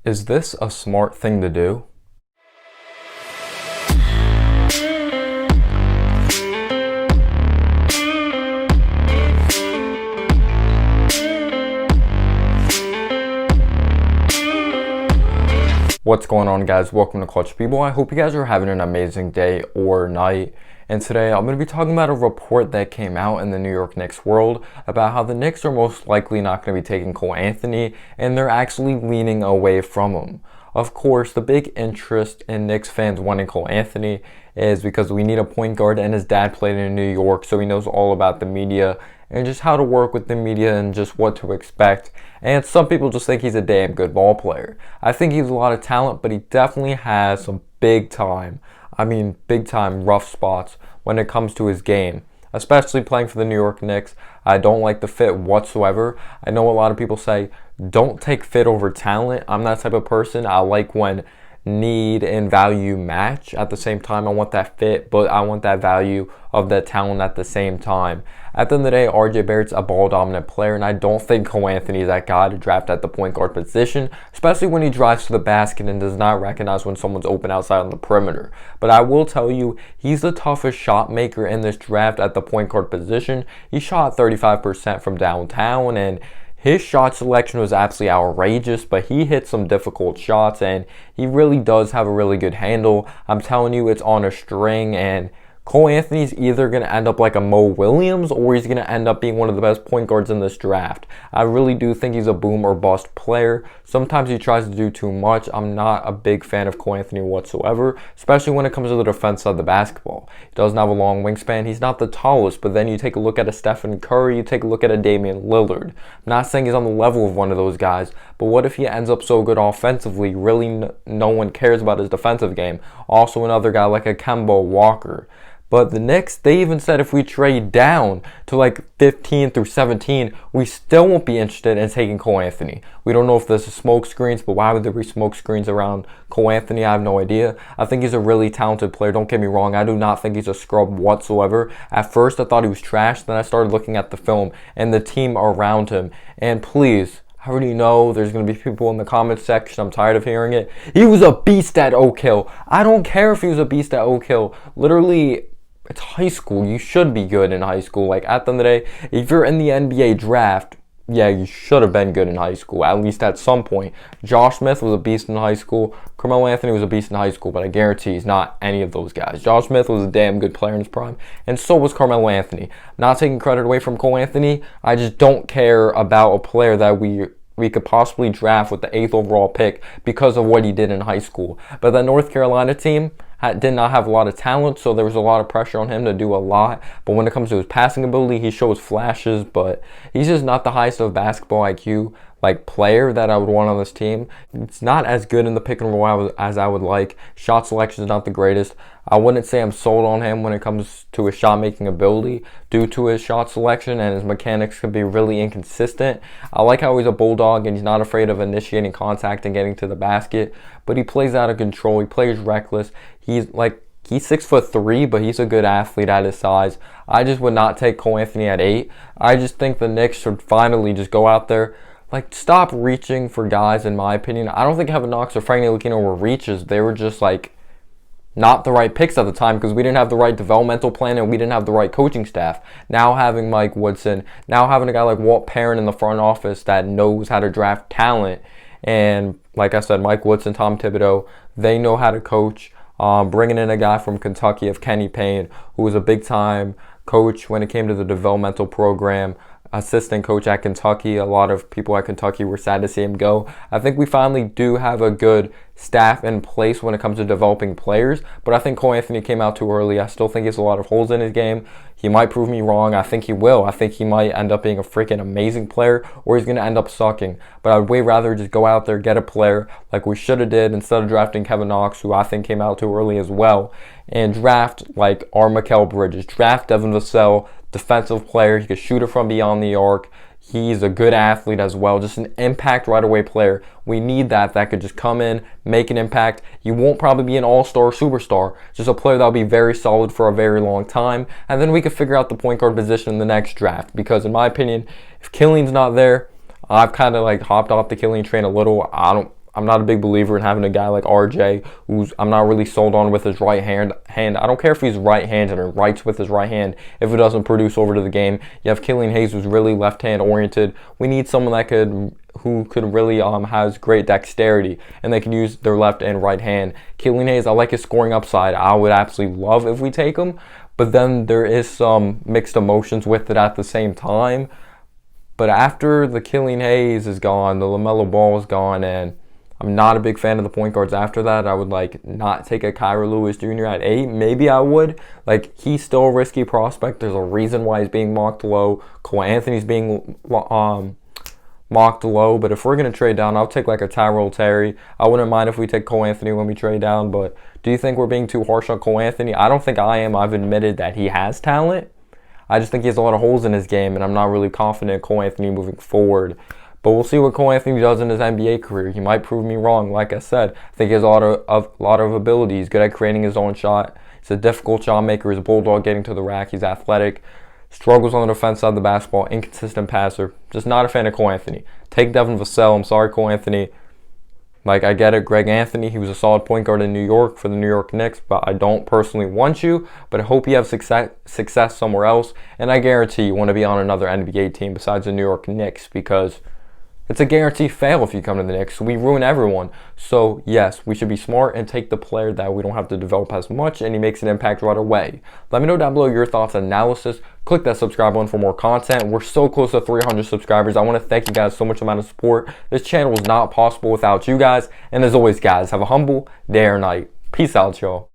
Is this a smart thing to do? What's going on, guys? Welcome to Clutch People. I hope you guys are having an amazing day or night. And today I'm going to be talking about a report that came out in the New York Knicks world about how the Knicks are most likely not going to be taking Cole Anthony, and they're actually leaning away from him. Of course, the big interest in Knicks fans wanting Cole Anthony is because we need a point guard, and his dad played in New York, so he knows all about the media and just how to work with the media and just what to expect. And some people just think he's a damn good ball player. I think he's a lot of talent, but he definitely has some big time rough spots when it comes to his game, especially playing for the New York Knicks. I don't like the fit whatsoever. I know a lot of people say don't take fit over talent. I'm that type of person. I like when need and value match at the same time. I want that fit, but I want that value of that talent at the same time. At the end of the day, RJ Barrett's a ball dominant player, and I don't think Cole Anthony is that guy to draft at the point guard position, especially when he drives to the basket and does not recognize when someone's open outside on the perimeter. But I will tell you, he's the toughest shot maker in this draft at the point guard position. He shot 35% from downtown, and his shot selection was absolutely outrageous, but he hit some difficult shots, and he really does have a really good handle. I'm telling you, it's on a string, and Cole Anthony's either going to end up like a Mo Williams, or he's going to end up being one of the best point guards in this draft. I really do think he's a boom or bust player. Sometimes he tries to do too much. I'm not a big fan of Cole Anthony whatsoever, especially when it comes to the defense side of the basketball. He doesn't have a long wingspan. He's not the tallest, but then you take a look at a Stephen Curry, you take a look at a Damian Lillard. I'm not saying he's on the level of one of those guys, but what if he ends up so good offensively, really no one cares about his defensive game? Also another guy like a Kemba Walker. But the Knicks, they even said if we trade down to like 15 through 17, we still won't be interested in taking Cole Anthony. We don't know if this is smoke screens, but why would there be smoke screens around Cole Anthony? I have no idea. I think he's a really talented player. Don't get me wrong. I do not think he's a scrub whatsoever. At first, I thought he was trash. Then I started looking at the film and the team around him. And please, I already know there's going to be people in the comments section. I'm tired of hearing it. He was a beast at Oak Hill. I don't care if he was a beast at Oak Hill. Literally, it's high school. You should be good in high school. Like, at the end of the day, if you're in the NBA draft, yeah, you should have been good in high school, at least at some point. Josh Smith was a beast in high school. Carmelo Anthony was a beast in high school, but I guarantee he's not any of those guys. Josh Smith was a damn good player in his prime, and so was Carmelo Anthony. Not taking credit away from Cole Anthony, I just don't care about a player that we could possibly draft with the 8th overall pick because of what he did in high school. But that North Carolina team did not have a lot of talent, so there was a lot of pressure on him to do a lot. But when it comes to his passing ability, he shows flashes, but he's just not the highest of basketball IQ player that I would want on this team. It's not as good in the pick and roll as I would like. Shot selection is not the greatest. I wouldn't say I'm sold on him when it comes to his shot making ability due to his shot selection, and his mechanics can be really inconsistent. I like how he's a bulldog and he's not afraid of initiating contact and getting to the basket, but he plays out of control. He plays reckless. He's 6'3", but he's a good athlete at his size. I just would not take Cole Anthony at 8. I just think the Knicks should finally just go out there. Stop reaching for guys, in my opinion. I don't think Kevin Knox or Frank Ntilikina were reaches. They were just, not the right picks at the time because we didn't have the right developmental plan and we didn't have the right coaching staff. Now having Mike Woodson, now having a guy like Walt Perrin in the front office that knows how to draft talent, and like I said, Mike Woodson, Tom Thibodeau, they know how to coach. Bringing in a guy from Kentucky of Kenny Payne, who was a big-time coach when it came to the developmental program, assistant coach at Kentucky. A lot of people at Kentucky were sad to see him go. I think we finally do have a good staff in place when it comes to developing players, but I think Cole Anthony came out too early. I still think he has a lot of holes in his game. He might prove me wrong. I think he will. I think he might end up being a freaking amazing player, or he's going to end up sucking. But I'd way rather just go out there, get a player like we should have did instead of drafting Kevin Knox, who I think came out too early as well, and draft our Mikal Bridges. Draft Devin Vassell, defensive player. He could shoot it from beyond the arc. He's a good athlete as well, just an impact right away player. We need that could just come in, make an impact. You won't probably be an all-star superstar, just a player that'll be very solid for a very long time, and then we could figure out the point guard position in the next draft. Because in my opinion, if Killian's not there, I've kind of hopped off the Killian train a little. I'm not a big believer in having a guy like RJ, who's I'm not really sold on with his right hand. I don't care if he's right-handed or writes with his right hand. If it doesn't produce over to the game, you have Killian Hayes, who's really left-hand oriented. We need someone who could really has great dexterity, and they can use their left and right hand. Killian Hayes, I like his scoring upside. I would absolutely love if we take him, but then there is some mixed emotions with it at the same time. But after the Killian Hayes is gone, the LaMelo Ball is gone, and I'm not a big fan of the point guards after that. I would not take a Kyra Lewis Jr. at 8. Maybe I would. He's still a risky prospect. There's a reason why he's being mocked low. Cole Anthony's being mocked low. But if we're going to trade down, I'll take a Tyrell Terry. I wouldn't mind if we take Cole Anthony when we trade down. But do you think we're being too harsh on Cole Anthony? I don't think I am. I've admitted that he has talent. I just think he has a lot of holes in his game, and I'm not really confident in Cole Anthony moving forward. But we'll see what Cole Anthony does in his NBA career. He might prove me wrong. Like I said, I think he has a lot of ability. He's good at creating his own shot. He's a difficult shot maker. He's a bulldog getting to the rack. He's athletic. Struggles on the defense side of the basketball. Inconsistent passer. Just not a fan of Cole Anthony. Take Devin Vassell. I'm sorry, Cole Anthony. I get it, Greg Anthony, he was a solid point guard in New York for the New York Knicks, but I don't personally want you. But I hope you have success somewhere else, and I guarantee you want to be on another NBA team besides the New York Knicks, because it's a guaranteed fail if you come to the Knicks. We ruin everyone. So, yes, we should be smart and take the player that we don't have to develop as much, and he makes an impact right away. Let me know down below your thoughts and analysis. Click that subscribe button for more content. We're so close to 300 subscribers. I want to thank you guys so much amount of support. This channel is not possible without you guys. And as always, guys, have a humble day or night. Peace out, y'all.